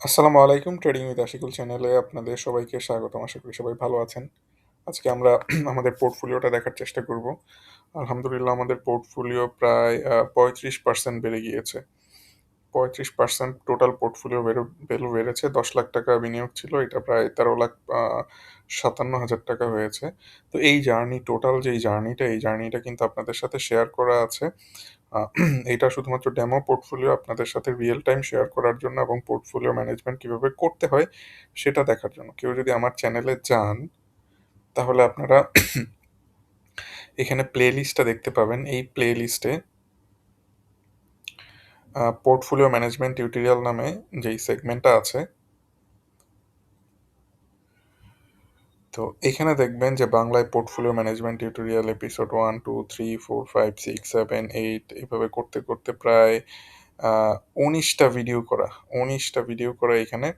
আসসালামু আলাইকুম। Trading with Ashikul চ্যানেলে আপনাদের সবাইকে স্বাগতম। আশা করি সবাই ভালো আছেন। আজকে আমরা আমাদের পোর্টফোলিওটা দেখার চেষ্টা করব। আলহামদুলিল্লাহ আমাদের পোর্টফোলিও প্রায় ৩৫% বেড়ে গিয়েছে। ৩৫% টোটাল পোর্টফোলিও ভ্যালু বেড়েছে। ৳১০,০০,০০০ বিনিয়োগ ছিল। এটা প্রায় ৳১৩,৫৭,০০০ হয়েছে। তো এই টোটাল যেই জার্নিটা, এই জার্নিটা কিন্তু আপনাদের সাথে শেয়ার করা আছে। আ এইটা শুধুমাত্র ডেমো পোর্টফোলিও আপনাদের সাথে রিয়েল টাইম শেয়ার করার জন্য এবং পোর্টফোলিও ম্যানেজমেন্ট কিভাবে করতে হয় সেটা দেখার জন্য। কেউ যদি আমার চ্যানেলে যান তাহলে আপনারা এখানে প্লেলিস্টটা দেখতে পাবেন। এই প্লেলিস্টে পোর্টফোলিও ম্যানেজমেন্ট টিউটোরিয়াল নামে যেই সেগমেন্টটা আছে, তো এখানে দেখবেন যে বাংলায় পোর্টফোলিও ম্যানেজমেন্ট টিউটোরিয়াল এপিসোড 1, 2, 3, 4, 5, 6, 7, 8 এভাবে করতে, করতে প্রায় আ ১৯ টা ভিডিও করা। ১৯ টা ভিডিও করা এখানে।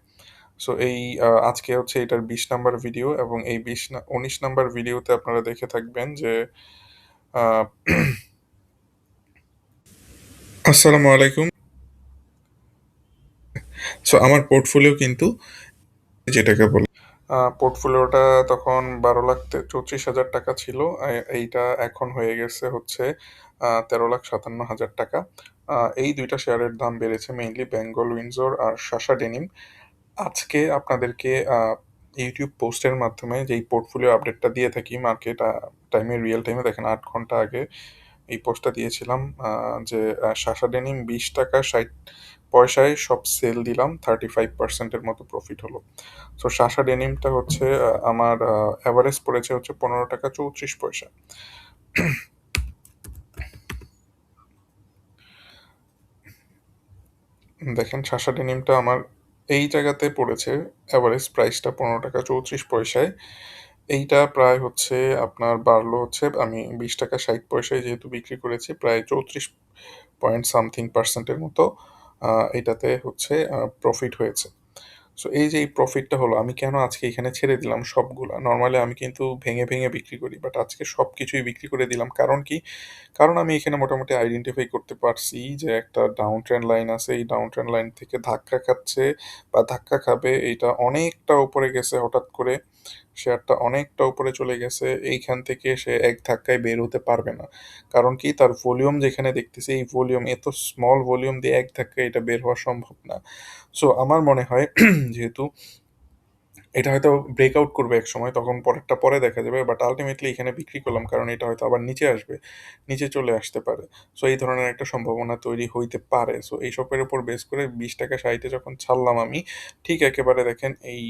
সো আজকে হচ্ছে এটার ২০ নাম্বার ভিডিও এবং এই ১৯ নাম্বার ভিডিওতে আপনারা দেখে থাকবেন যে আ আসসালামু আলাইকুম। সো আমার পোর্টফোলিও কিন্তু যেটাকে বলে পোর্টফোলিওটা তখন ৳১২,৩৪,০০০ ছিল। এইটা এখন হয়ে গেছে হচ্ছে ৳১৩,৫৭,০০০। এই ২ টা শেয়ারের দাম বেড়েছে মেইনলি বেঙ্গল উইন্ডসর আর সাশা ডেনিম। আজকে আপনাদেরকে ইউটিউব পোস্টের মাধ্যমে যেই পোর্টফোলিও আপডেটটা দিয়ে থাকি মার্কেট টাইমে রিয়েল টাইমে দেখেন ৮ ঘন্টা আগে এই পোস্টটা দিয়েছিলাম যে সাশা ডেনিম ৳২০.৬০ সব সেল দিলাম 35% এর মতো প্রফিট হলো। সো সাশা ডেনিমটা হচ্ছে আমার এভারেজ পড়েছে হচ্ছে ৳১৫.৩৪। দেখেন সাশা ডেনিমটা আমার এই জায়গাতে পড়েছে এভারেজ প্রাইসটা ৳১৫.৩৪। এইটা প্রায় হচ্ছে আপনার বাড়লো হচ্ছে আমি ৳২০.৬০ যেহেতু বিক্রি করেছি প্রায় ৩৪ পয়েন্ট সামথিং পার্সেন্টের মতো এটাতে হচ্ছে প্রফিট হয়েছে। সো এই যে এই প্রফিটটা হলো আমি কেন আজকে এখানে ছেড়ে দিলাম সবগুলা। নরমালি আমি কিন্তু ভেঙে, ভেঙে বিক্রি করি। বাট আজকে সবকিছুই বিক্রি করে দিলাম। কারণ কি? কারণ আমি এখানে মোটামুটি আইডেন্টিফাই করতে পারছি যে একটা ডাউন ট্রেন্ড লাইন আছে। এই ডাউন ট্রেন্ড লাইন থেকে ধাক্কা খাচ্ছে বা ধাক্কা খাবে। এইটা অনেকটা উপরে গেছে হঠাৎ করে। শেয়ারটা অনেকটা উপরে চলে গেছে। এইখান থেকে সে এক ধাক্কায় বের হতে পারবে না। কারণ কি? তার ভলিউম যেখানে দেখতেছি এই ভলিউম এত স্মল ভলিউম দিয়ে এক ধাক্কায় এটা বের হওয়া সম্ভব না। সো আমার মনে হয় যেহেতু এটা হয়তো ব্রেকআউট করবে একসময়, তখন পরেরটা পরে দেখা যাবে। বাট আল্টিমেটলি এখানে বিক্রি করলাম কারণ এটা হয়তো আবার নিচে আসবে। নিচে চলে আসতে পারে। সো এই ধরনের একটা সম্ভাবনা তৈরি হইতে পারে। সো এইসবের উপর বেস করে ৳২০.৬০ এ যখন ছাড়লাম আমি, ঠিক একেবারে দেখেন এই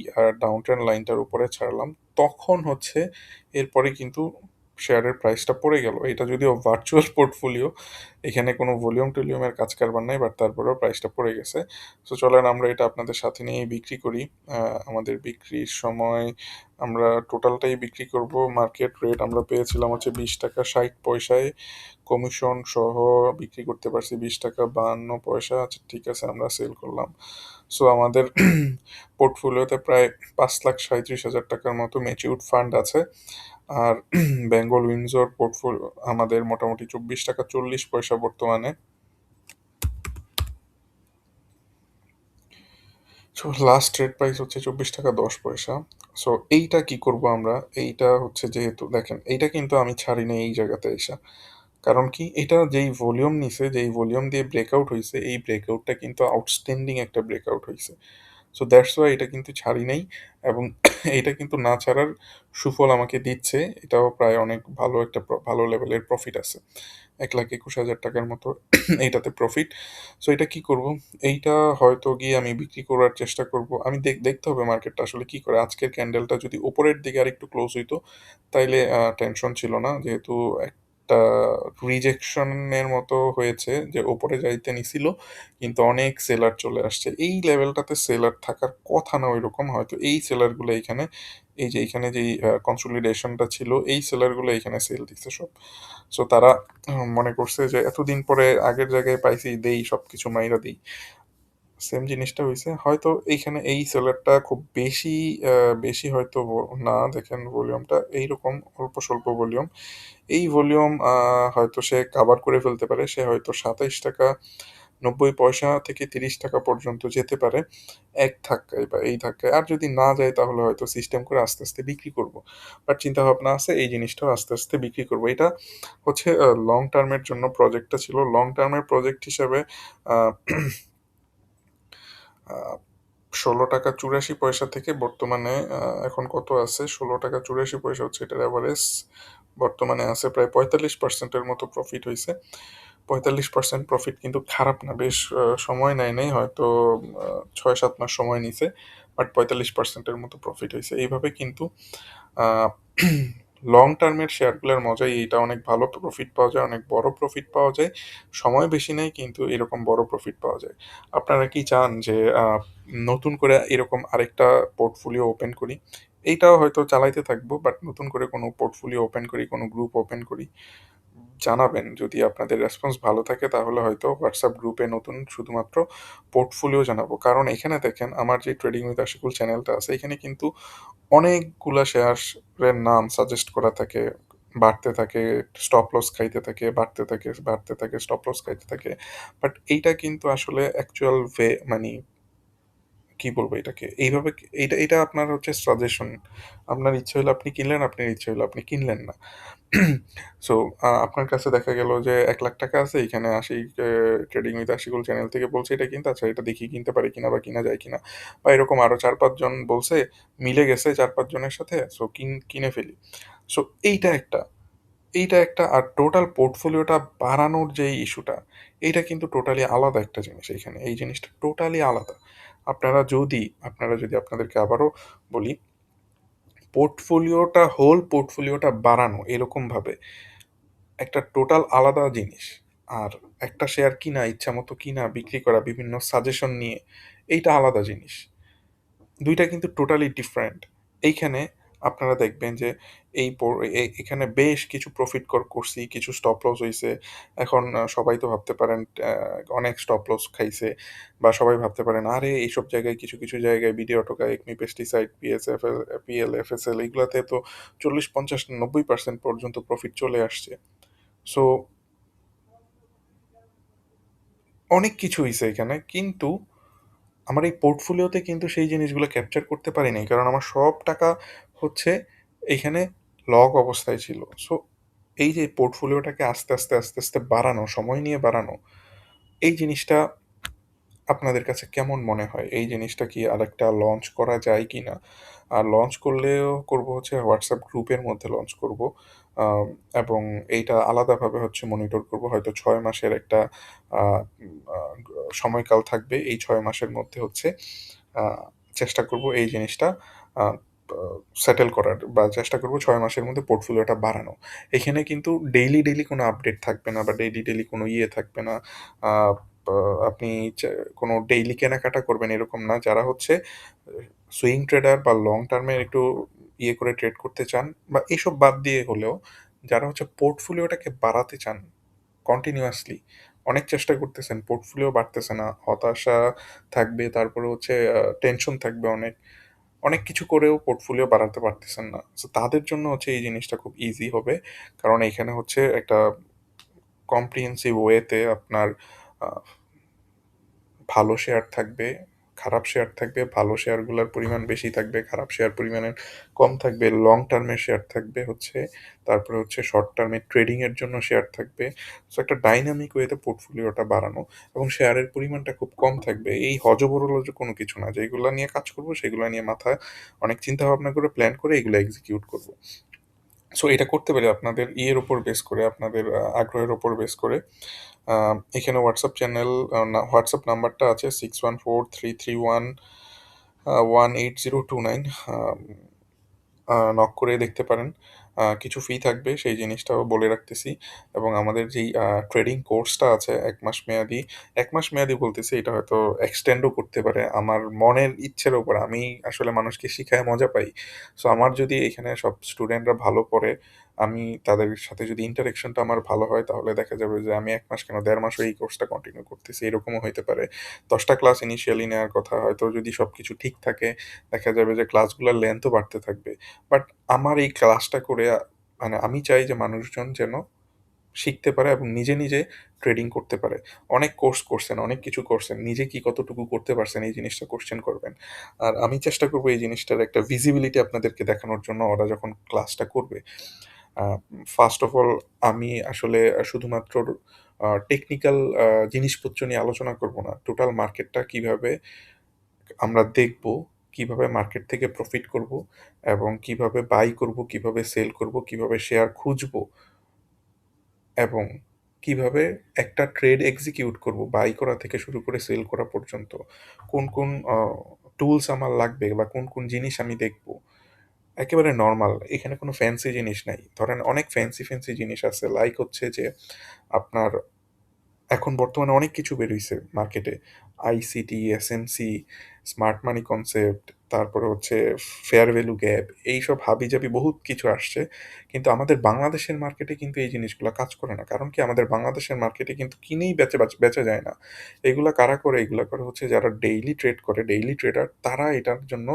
ডাউন ট্রেন্ড লাইনটার উপরে ছাড়লাম। তখন হচ্ছে এরপরে কিন্তু শেয়ারের প্রাইসটা পড়ে গেল। এটা যদিও ভার্চুয়াল পোর্টফোলিও, এখানে কোনো ভলিউম-টলিউমের কাজ কারবার নাই। বাট তারপরেও প্রাইসটা পড়ে গেছে। সো চলেন আমরা এটা আপনাদের সাথে নিয়েই বিক্রি করি। আ আমাদের বিক্রির সময় আমরা টোটালটাই বিক্রি করব। মার্কেট রেট আমরা পেয়েছিলাম হচ্ছে ৳২০.৬০ কমিশন সহ বিক্রি করতে পারছি ৳২০.৫২। আচ্ছা ঠিক আছে আমরা সেল করলাম। সো আমাদের পোর্টফোলিওতে প্রায় ৳৫,৩৭,০০০ মতো ম্যাচিউরড ফান্ড আছে। আর বেঙ্গল উইন্ডসর পোর্টফোলিও আমাদের মোটামুটি ৳২৪.৪০ বর্তমানে। সো লাস্ট ট্রেড প্রাইস হচ্ছে ৳২৪.১০। সো এইটা কি করব আমরা? এইটা হচ্ছে যেহেতু দেখেন এইটা কিন্তু আমি ছাড়ি নাই এই জায়গাতে আইসা। কারণ কি? এটা যেই ভলিউম নিছে, যেই ভলিউম দিয়ে ব্রেকআউট হইছে, এই ব্রেকআউটটা কিন্তু আউটস্ট্যান্ডিং একটা ব্রেকআউট হইছে। সো দ্যাটস ওয়াই এটা কিন্তু ছাড়ি নাই এবং এইটা কিন্তু না ছাড়ার সুফল আমাকে দিচ্ছে। এটাও প্রায় অনেক ভালো একটা ভালো লেভেলের প্রফিট আছে। ৳১,২১,০০০ মতো এইটাতে প্রফিট। সো এটা কি করব? এইটা হয়তো গিয়ে আমি বিক্রি করার চেষ্টা করব। আমি দেখতে হবে মার্কেটটা আসলে কি করে। আজকের ক্যান্ডেলটা যদি উপরের দিকে আরেকটু ক্লোজ হইতো, তাইলে টেনশন ছিল না। যেহেতু একটা রিজেকশন এর মতো হয়েছে যে উপরে যাইতে নিছিল, কিন্তু অনেক সেলার চলে আসছে। এই লেভেলটাতে সেলার থাকার কথা না ঐরকম। হয়তো এই সেলারগুলো এইখানে এই যে এইখানে যেই কনসলিডেশনটা ছিল, এই সেলারগুলো এইখানে সেল দিছে সব। সো তারা মনে করছে যে এতদিন পরে আগের জায়গায় পাইছি, দেই সবকিছু মাইরা দেই। সেম জিনিসটা হইছে। হয়তো এইখানে এই সেলারটা খুব বেশি আ বেশি হয়তো না দেখেন ভলিউমটা এইরকম অল্প-স্বল্প ভলিউম। এই ভলিউম হয়তো সে কাভার করে ফেলতে পারে। সে হয়তো ৳২৭ ৳৯০ থেকে ৳৩০ পর্যন্ত যেতে পারে এক ধাক্কায় বা এই ধাক্কায়। আর যদি না যায় তাহলে হয়তো সিস্টেম করে আস্তে, আস্তে বিক্রি করব। বাট চিন্তাভাবনা আছে এই জিনিসটাও আস্তে, আস্তে বিক্রি করব। এটা হচ্ছে লং টার্ম এর জন্য প্রজেক্টটা ছিল। লং টার্ম এর প্রজেক্ট হিসেবে আ আ ৳১৬.৮৪ থেকে বর্তমানে এখন কত আছে? ৳১৬.৮৪ হচ্ছে এটার এভারেজ। বর্তমানে আছে প্রায় ৪৫% এর মতো প্রফিট হইছে। ৪৫% প্রফিট কিন্তু খারাপ না। বেশ সময় নেয় নাই। হয়তো ৬-৭ মাস সময় নিছে। বাট ৪৫% এর মতো প্রফিট হইছে। এইভাবে কিন্তু আ লং টার্ম এর শেয়ারগুলার মজাই এইটা, অনেক ভালো প্রফিট পাওয়া যায়, অনেক বড় প্রফিট পাওয়া যায়। সময় বেশি নেয় কিন্তু এরকম বড় প্রফিট পাওয়া যায়। আপনারা কি চান যে নতুন করে এরকম আরেকটা পোর্টফোলিও ওপেন করি? এইটাও হয়তো চালাইতে থাকবো বাট নতুন করে কোনো পোর্টফোলিও ওপেন করি, কোনো গ্রুপ ওপেন করি? জানাবেন। যদি আপনাদের রেসপন্স ভালো থাকে তাহলে হয়তো WhatsApp গ্রুপে নতুন শুধুমাত্র পোর্টফোলিও জানাবো। কারণ এখানে দেখেন আমার যে ট্রেডিং উইথ আশিকুল চ্যানেলটা আছে এখানে কিন্তু অনেকগুলা শেয়ারের নাম সাজেস্ট করা থাকে, বাড়তে থাকে, স্টপ লস খাইতে থাকে, বাড়তে থাকে, স্টপ লস খাইতে থাকে। বাট এইটা কিন্তু আসলে অ্যাকচুয়াল মানি কি বলবো এটাকে? এইভাবে এইটা এটা আপনার হচ্ছে সাজেশন। আপনার ইচ্ছে হইলে আপনি কিনলেন, আপনার ইচ্ছে হইলে আপনি কিনলেন না। সো আপনার কাছে দেখা গেল যে ৳১,০০,০০০ আছে, এখানে ট্রেডিং উইথ আশিকুল চ্যানেল থেকে বলছে এটা কিনতে, আচ্ছা এটা দেখি কিনতে পারি কিনা বা কিনা যায় কিনা। বা এরকম আরো ৪-৫ জন বলছে, মিলে গেছে ৪-৫ জনের সাথে, সো কিনে ফেলি। সো এইটা একটা। এইটা একটা আর টোটাল পোর্টফোলিওটা বাড়ানোর যেই ইস্যুটা, এইটা কিন্তু টোটালি আলাদা একটা জিনিস এইখানে। এই জিনিসটা টোটালি আলাদা। আপনারা যদি আপনাদেরকে আবারও বলি, হোল পোর্টফোলিওটা বাড়ানো এরকমভাবে একটা টোটাল আলাদা জিনিস। আর একটা শেয়ার কিনা, ইচ্ছামত কিনা, বিক্রি করা, বিভিন্ন সাজেশন নিয়ে, এইটা আলাদা জিনিস। ২ টা কিন্তু টোটালি ডিফারেন্ট। এইখানে আপনারা দেখবেন যে এই প এ এখানে বেশ কিছু প্রফিট করছি, কিছু স্টপ লস হইছে। এখন সবাই তো ভাবতে পারেন অনেক স্টপ লস খাইছে বা সবাই ভাবতে পারেন, আরে এইসব জায়গায় কিছু, কিছু জায়গায় বিডি অটোকা, একমি পেস্টিসাইড, পিএল, এফএসএল এগুলাতে তো ৪০, ৫০, ৯০% পর্যন্ত প্রফিট চলে আসছে। সো অনেক কিছু হইছে এখানে। কিন্তু আমার এই পোর্টফোলিওতে কিন্তু সেই জিনিসগুলো ক্যাপচার করতে পারি নাই। কারণ আমার সব টাকা হচ্ছে এইখানে লক অবস্থায় ছিল। সো এই যে পোর্টফোলিওটাকে আস্তে, আস্তে বাড়ানো, সময় নিয়ে বাড়ানো, এই জিনিসটা আপনাদের কাছে কেমন মনে হয়? এই জিনিসটা কি আরেকটা লঞ্চ করা যায় কিনা? আর লঞ্চ করলেও করব হচ্ছে WhatsApp গ্রুপের মধ্যে লঞ্চ করব। আম এবং এইটা আলাদাভাবে হচ্ছে মনিটর করব। হয়তো ৬ মাসের একটা আ আ সময়কাল থাকবে। এই ৬ মাসের মধ্যে হচ্ছে আ চেষ্টা করব এই জিনিসটা আ আ সেটেল করার বা চেষ্টা করব ৬ মাসের মধ্যে পোর্টফোলিওটা বাড়ানো। এখানে কিন্তু ডেইলি কোনো আপডেট থাকবে না বা ডেইলি কোনো ইয়ে থাকবে না। আ আ আপনি কোনো ডেইলি কেনাকাটা করবেন এরকম না। যারা হচ্ছে সুইং ট্রেডার বা লং টার্ম এ একটু ইয়ে করে ট্রেড করতে চান বা এসব বাদ দিয়ে হলেও যারা হচ্ছে পোর্টফোলিওটাকে বাড়াতে চান কন্টিনিউয়াসলি, অনেক চেষ্টা করতেছেন, পোর্টফোলিও বাড়তেছে না। হতাশা থাকবে, তারপরে হচ্ছে টেনশন থাকবে অনেক। অনেক কিছু করেও পোর্টফোলিও বাড়াতে পারতেছেন না। সো তাদের জন্য হচ্ছে এই জিনিসটা খুব ইজি হবে। কারণ এখানে হচ্ছে একটা কম্প্রিহেন্সিভ ওয়েতে আপনার আ ভালো শেয়ার থাকবে, খারাপ শেয়ার থাকবে। ভালো শেয়ারগুলার পরিমাণ বেশি থাকবে, খারাপ শেয়ার পরিমাণে কম থাকবে। লং টার্ম এর শেয়ার থাকবে হচ্ছে, তারপরে হচ্ছে শর্ট টার্ম এ ট্রেডিং এর জন্য শেয়ার থাকবে। সো একটা ডাইনামিক ওয়েতে পোর্টফোলিওটা বাড়ানো এবং শেয়ারের পরিমাণটা খুব কম থাকবে। এই হযবরল কোনো কিছু না। যেগুলা নিয়ে কাজ করব সেগুলা নিয়ে মাথায় অনেক চিন্তা ভাবনা করে প্ল্যান করে এগুলা এক্সিকিউট করব। সো এটা করতে পারি আপনাদের ইয়ের উপর বেস করে, আপনাদের আগ্রহের উপর বেস করে। এখানে WhatsApp চ্যানেল WhatsApp নাম্বারটা আছে 614331 18029। আম নক করে দেখতে পারেন। কিছু ফি থাকবে সেই জিনিসটাও বলে রাখতেছি এবং আমাদের যেই ট্রেডিং কোর্সটা আছে ১ মাস মেয়াদি, ১ মাস মেয়াদি বলতেছি এটা হয়তো এক্সটেন্ডও করতে পারে। আমার মনের ইচ্ছের উপর আমি আসলে মানুষকে শিখায় মজা পাই। সো আমার যদি এখানে সব স্টুডেন্টরা ভালো পড়ে, আমি তাদের সাথে যদি ইন্টারেকশনটা আমার ভালো হয় তাহলে দেখা যাবে যে আমি ১ মাস কেন ১.৫ মাসও এই কোর্সটা কন্টিনিউ করতেছি। এরকমও হইতে পারে। ১০ টা ক্লাস ইনিশিয়ালি নেওয়ার কথা। হয়তো যদি সবকিছু ঠিক থাকে দেখা যাবে যে ক্লাসগুলার লেন্থও বাড়তে থাকবে। বাট আমার এই ক্লাসটা করে মানে আমি চাই যে মানুষজন যেন শিখতে পারে এবং নিজে ট্রেডিং করতে পারে। অনেক কোর্স করছেন, অনেক কিছু করছেন। নিজে কি কতটুকু করতে পারছেন এই জিনিসটা কোয়েশ্চেন করবেন। আর আমি চেষ্টা করব এই জিনিসটার একটা ভিজিবিলিটি আপনাদেরকে দেখানোর জন্য ওরা যখন ক্লাসটা করবে। আ ফার্স্ট অফ অল আমি আসলে শুধুমাত্র টেকনিক্যাল জিনিসপত্র নিয়ে আলোচনা করব না। টোটাল মার্কেটটা কিভাবে আমরা দেখব, কিভাবে মার্কেট থেকে প্রফিট করব এবং কিভাবে বাই করব, কিভাবে সেল করব, কিভাবে শেয়ার খুঁজবো এবং কিভাবে একটা ট্রেড এক্সিকিউট করব, বাই করা থেকে শুরু করে সেল করা পর্যন্ত। কোন টুলস আমার লাগবে বা কোন জিনিস আমি দেখব। একেবারে নরমাল। এখানে কোনো ফ্যান্সি জিনিস নাই। ধরেন অনেক ফ্যান্সি জিনিস আছে। লাইক হচ্ছে যে আপনার এখন বর্তমানে অনেক কিছু বের হইছে মার্কেটে। আইসিটি, এসএমসি, স্মার্ট মানি কনসেপ্ট, তারপরে হচ্ছে ফেয়ার ভ্যালু গ্যাপ, এইসব হাবিজাবি বহুত কিছু আসছে। কিন্তু আমাদের বাংলাদেশের মার্কেটে কিন্তু এই জিনিসগুলা কাজ করে না। কারণ কি আমাদের বাংলাদেশের মার্কেটে কিন্তু কিনেই বেচা যায় না। এগুলা কারা করে? এগুলা করে হচ্ছে যারা ডেইলি ট্রেড করে, ডেইলি ট্রেডার তারা এটার জন্য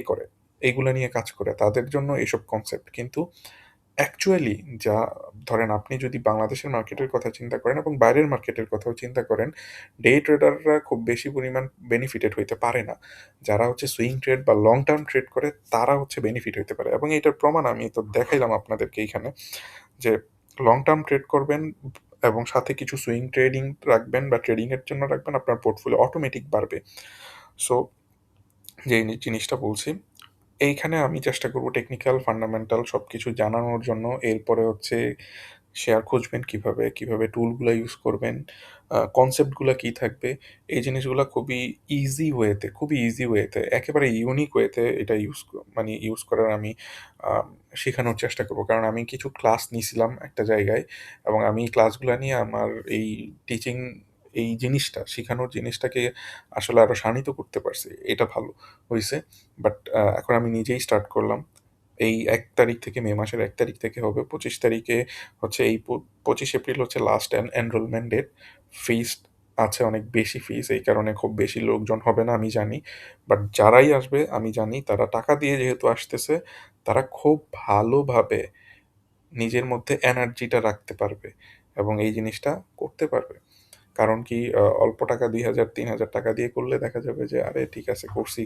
করে। এগুলা নিয়ে কাজ করে। তাদের জন্য এসব কনসেপ্ট। কিন্তু অ্যাকচুয়ালি যা ধরেন আপনি যদি বাংলাদেশের মার্কেটের কথা চিন্তা করেন এবং বাইরের মার্কেটের কথাও চিন্তা করেন, ডে ট্রেডাররা খুব বেশি পরিমাণ বেনিফিটেড হইতে পারে না। যারা হচ্ছে সুইং ট্রেড বা লং টার্ম ট্রেড করে তারা হচ্ছে বেনিফিট হইতে পারে এবং এটার প্রমাণ আমি তো দেখাইলাম আপনাদেরকে এইখানে যে লং টার্ম ট্রেড করবেন এবং সাথে কিছু সুইং ট্রেডিং রাখবেন বা ট্রেডিং এর জন্য রাখবেন, আপনার পোর্টফোলিও অটোমেটিক বাড়বে। সো যে জিনিসটা বলছি এইখানে আমি চেষ্টা করব টেকনিক্যাল ফান্ডামেন্টাল সবকিছু জানানোর জন্য। এরপরে হচ্ছে শেয়ার খুঁজবেন কিভাবে, কিভাবে টুলগুলা ইউজ করবেন, কনসেপ্টগুলা কি থাকবে। এই জিনিসগুলা খুবই ইজি ওয়েতে একেবারে ইউনিক ওয়েতে এটা ইউজ করার আমি আ শেখানোর চেষ্টা করব। কারণ আমি কিছু ক্লাস নিছিলাম একটা জায়গায় এবং আমি এই ক্লাসগুলা নিয়ে আমার এই টিচিং এই জিনিসটা, শিখানোর জিনিসটাকে আসলে আরো শানিত করতে পারছি। এটা ভালো হইছে। বাট এখন আমি নিজেই স্টার্ট করলাম। এই ১ তারিখ থেকে মে মাসের ১ তারিখ থেকে হবে। ২৫ তারিখে হচ্ছে ২৫ এপ্রিল হচ্ছে লাস্ট এনরোলমেন্ট ডেট। ফিস আছে অনেক বেশি ফিস। এই কারণে খুব বেশি লোকজন হবে না আমি জানি। বাট যারাই আসবে আমি জানি তারা টাকা দিয়ে যেহেতু আসতেছে, তারা খুব ভালোভাবে নিজের মধ্যে এনার্জিটা রাখতে পারবে এবং এই জিনিসটা করতে পারবে। কারণ কি অল্প টাকা ২,০০০, ৩,০০০ টাকা দিয়ে করলে দেখা যাবে যে আরে ঠিক আছে করছি,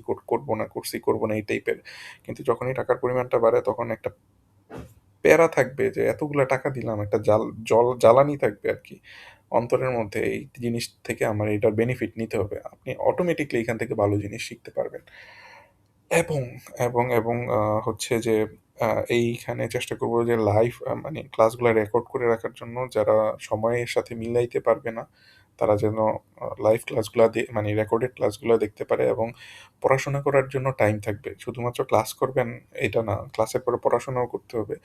করব না এই টাইপের। কিন্তু যখনই টাকার পরিমাণটা বাড়ে তখন একটা প্যারা থাকবে যে এতগুলা টাকা দিলাম, একটা জ্বালানি থাকবে আরকি অন্তরের মধ্যে। এই জিনিস থেকে আমার এটার বেনিফিট নিতে হবে। আপনি অটোমেটিক্যালি এখান থেকে ভালো জিনিস শিখতে পারবেন। এবং হচ্ছে যে আ এইখানে চেষ্টা করব যে লাইভ ক্লাসগুলা রেকর্ড করে রাখার জন্য যারা সময়ের সাথে মিলাইতে পারবে না, তারা যেন লাইভ ক্লাসগুলা রেকর্ডেড ক্লাসগুলা দেখতে পারে এবং পড়াশোনা করার জন্য টাইম থাকবে। শুধুমাত্র ক্লাস করবেন এটা না, ক্লাসের পরে পড়াশোনাও করতে হবে।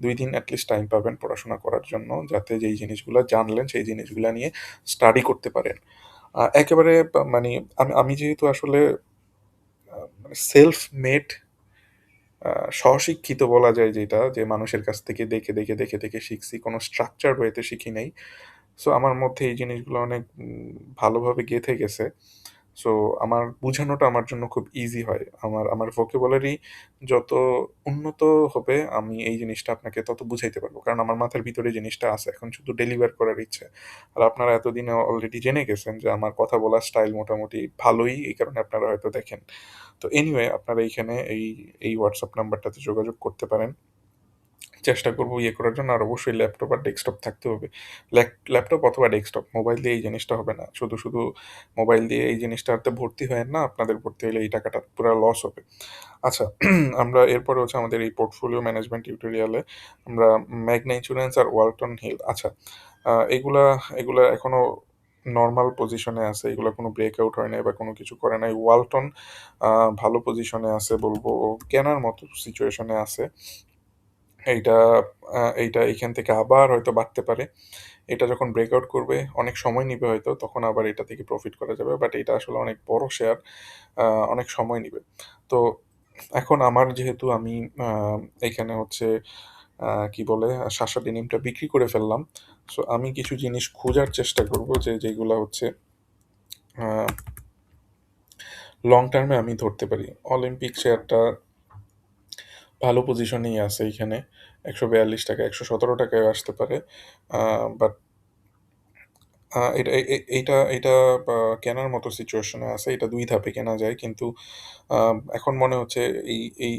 ২ দিন এট লিস্ট টাইম পাবেন পড়াশোনা করার জন্য, যাতে যেই জিনিসগুলা জানলেন সেই জিনিসগুলা নিয়ে স্টাডি করতে পারেন। একেবারে আমি আমি যেহেতু আসলে সেলফ মেড আ স্বশিক্ষিত বলা যায় যেটা, যে মানুষের কাছ থেকে দেখে শিখছি। কোনো স্ট্রাকচারড ওয়েতে শিখি নাই। সো আমার মধ্যে এই জিনিসগুলো অনেক ভালোভাবে গেঁথে গেছে। সো আমার বুঝানোটা আমার জন্য খুব ইজি হয়। আমার ভোকাবুলারি যত উন্নত হবে আমি এই জিনিসটা আপনাকে তত বুঝাইতে পারবো। কারণ আমার মাথার ভিতরে জিনিসটা আছে। এখন শুধু ডেলিভার করার ইচ্ছে। আর আপনারা এতদিনে অলরেডি জেনে গেছেন যে আমার কথা বলার স্টাইল মোটামুটি ভালোই। এই কারণে আপনারা হয়তো দেখেন। তো এনিওয়ে আপনারা এইখানে এই WhatsApp নাম্বারটাতে যোগাযোগ করতে পারেন। চেষ্টা করব করার জন্য। আর অবশ্যই ল্যাপটপ আর ডেস্কটপ থাকতে হবে। ল্যাপটপ অথবা ডেস্কটপ। মোবাইল দিয়ে এই জিনিসটা হবে না। শুধু মোবাইল দিয়ে এই জিনিসটাতে ভর্তি হয়েন না। আপনাদের ভর্তি হইলে এই টাকাটা পুরা লস হবে। আচ্ছা, আমরা এরপরে হচ্ছে আমাদের এই পোর্টফোলিও ম্যানেজমেন্ট টিউটোরিয়ালে আমরা ম্যাগনা ইন্স্যুরেন্স আর ওয়ালটন হিল, আচ্ছা, আ এগুলা এগুলা এখনো নরমাল পজিশনে আছে। এগুলা কোনো ব্রেকআউট হয় নাই বা কোনো কিছু করে নাই। ওয়ালটন আ ভালো পজিশনে আছে বলবো। কেনার মতো সিচুয়েশনে আছে। এইটা এইটা এইখান থেকে আবার হয়তো বাড়তে পারে। এটা যখন ব্রেকআউট করবে অনেক সময় নিবে হয়তো, তখন আবার এটা থেকে প্রফিট করা যাবে। বাট এটা আসলে অনেক বড় শেয়ার, আ অনেক সময় নিবে। তো এখন আমার যেহেতু আমি আ এইখানে হচ্ছে কি বলে শাসা ডেনিমটা বিক্রি করে ফেললাম। সো আমি কিছু জিনিস খোঁজার চেষ্টা করব যেগুলা হচ্ছে আ লং টার্ম এ আমি ধরতে পারি। অলিম্পিক শেয়ারটা ভালো পজিশনেই আছে এইখানে। ৳১৪২, ৳১১৭ আসতে পারে। বাট এইটা বা কেনার মতো সিচুয়েশন এ আছে। এটা ২ ধাপে কেনা যায়। কিন্তু এখন মনে হচ্ছে এই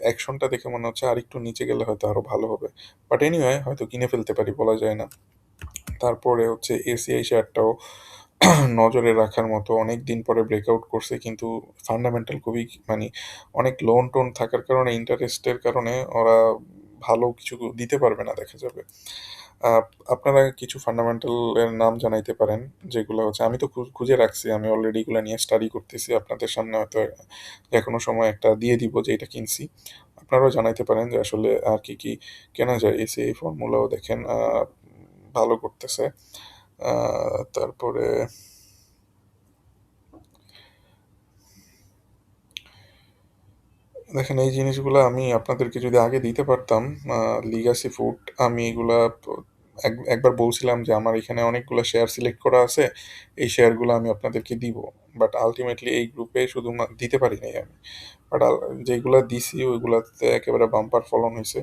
অ্যাকশনটা দেখে মনে হচ্ছে আরেকটু নিচে গেলে হয়তো আরো ভালো হবে। বাট এনিওয়ে হয়তো কিনে ফেলতে পারি, বলা যায় না। তারপরে হচ্ছে এসিআই শেয়ারটাও নজরে রাখার মতো, অনেকদিন পরে ব্রেকআউট করছে, কিন্তু ফান্ডামেন্টাল খুবই মানে অনেক লোন-টোন থাকার কারণে, ইন্টারেস্টের কারণে ওরা ভালো কিছু দিতে পারবে না দেখা যাবে। আ আপনারা কিছু ফান্ডামেন্টাল এর নাম জানাইতে পারেন, যেগুলো হচ্ছে আমি তো খুঁজে রাখছি। আমি অলরেডি এগুলা নিয়ে স্টাডি করতেছি। আপনাদের সামনে হয়তো যেকোনো সময় একটা দিয়ে দিব যে এটা কিনছি। আপনারাও জানাইতে পারেন যে আসলে আর কি কেনা যায়। এসিআই ফর্মুলাও দেখেন ভালো করতেছে। আ তারপরে দেখেন, এই জিনিসগুলা আমি আপনাদেরকে যদি আগে দিতে পারতাম, আ লিগ্যাসি ফুড, আমি এগুলা একবার বলছিলাম যে আমার এখানে অনেকগুলা শেয়ার সিলেক্ট করা আছে। এই শেয়ারগুলা আমি আপনাদেরকে দিব। বাট আল্টিমেটলি এই গ্রুপে শুধু দিতে পারি নাই আমি। বাট যেগুলা দিছি ওইগুলাতে একেবারে বাম্পার ফলন হইছে।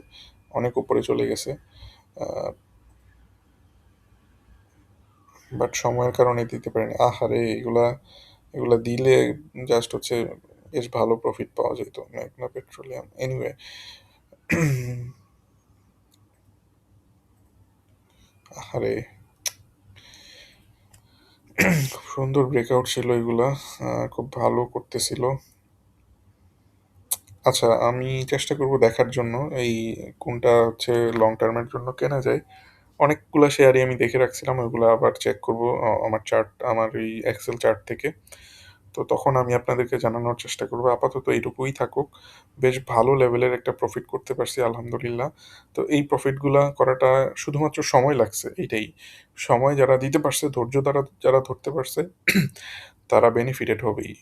অনেক উপরে চলে গেছে। আ বাট সময়ের কারণে দিতে পারিনি। আহারে! এগুলা দিলে জাস্ট হচ্ছে বেশ ভালো প্রফিট পাওয়া যেত। মেঘনা পেট্রোলিয়াম। এনিওয়ে, আহারে! খুব সুন্দর ব্রেকআউট ছিল এগুলা। খুব ভালো করতেছিল। আচ্ছা, আমি চেষ্টা করব দেখার জন্য এই কোনটা হচ্ছে লং টার্ম এর জন্য কেনা যায়। অনেকগুলা শেয়ারই আমি দেখে রাখছিলাম, ওইগুলা আবার চেক করব আমার আমার এই এক্সেল চার্ট থেকে। তো তখন আমি আপনাদেরকে জানানোর চেষ্টা করব। আপাতত এইটুকুই থাকুক। বেশ ভালো লেভেলের একটা প্রফিট করতে পারছি আলহামদুলিল্লাহ। তো এই প্রফিটগুলা করাটা শুধুমাত্র সময় লাগছে, এইটাই। সময় যারা দিতে পারছে, ধৈর্য যারা ধরতে পারছে, তারা বেনিফিটেড হবেই।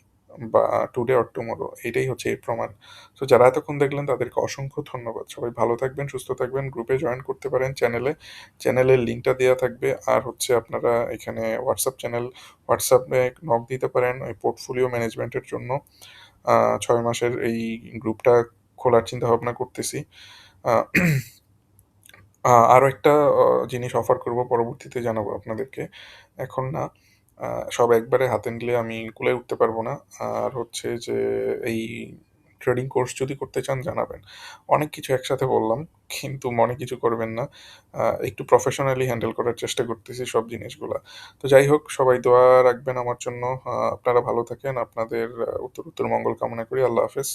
বা টুডে অর টুমরো, এটাই হচ্ছে এর প্রমাণ। তো যারা এতক্ষণ দেখলেন তাদেরকে অসংখ্য ধন্যবাদ। সবাই ভালো থাকবেন, সুস্থ থাকবেন। গ্রুপে জয়েন করতে পারেন চ্যানেলে। চ্যানেলের লিঙ্কটা দেয়া থাকবে। আর হচ্ছে আপনারা এখানে হোয়াটসঅ্যাপে নক দিতে পারেন ওই পোর্টফোলিও ম্যানেজমেন্টের জন্য। ৬ মাসের এই গ্রুপটা খোলার চিন্তাভাবনা করতেছি। আ আরো একটা জিনিস অফার করব, পরবর্তীতে জানাবো আপনাদেরকে। এখন না। আ সব একবারে হাতে নিলে আমি কুলায় উঠতে পারব না। আর হচ্ছে যে এই ট্রেডিং কোর্স যদি করতে চান জানাবেন। অনেক কিছু একসাথে বললাম, কিন্তু মনে কিছু করবেন না। একটু প্রফেশনালি হ্যান্ডেল করার চেষ্টা করতেছি সব জিনিসগুলা। তো যাই হোক, সবাই দোয়া রাখবেন আমার জন্য। আপনারা ভালো থাকেন। আপনাদের উত্তরোত্তর মঙ্গল কামনা করি। আল্লাহ হাফেজ।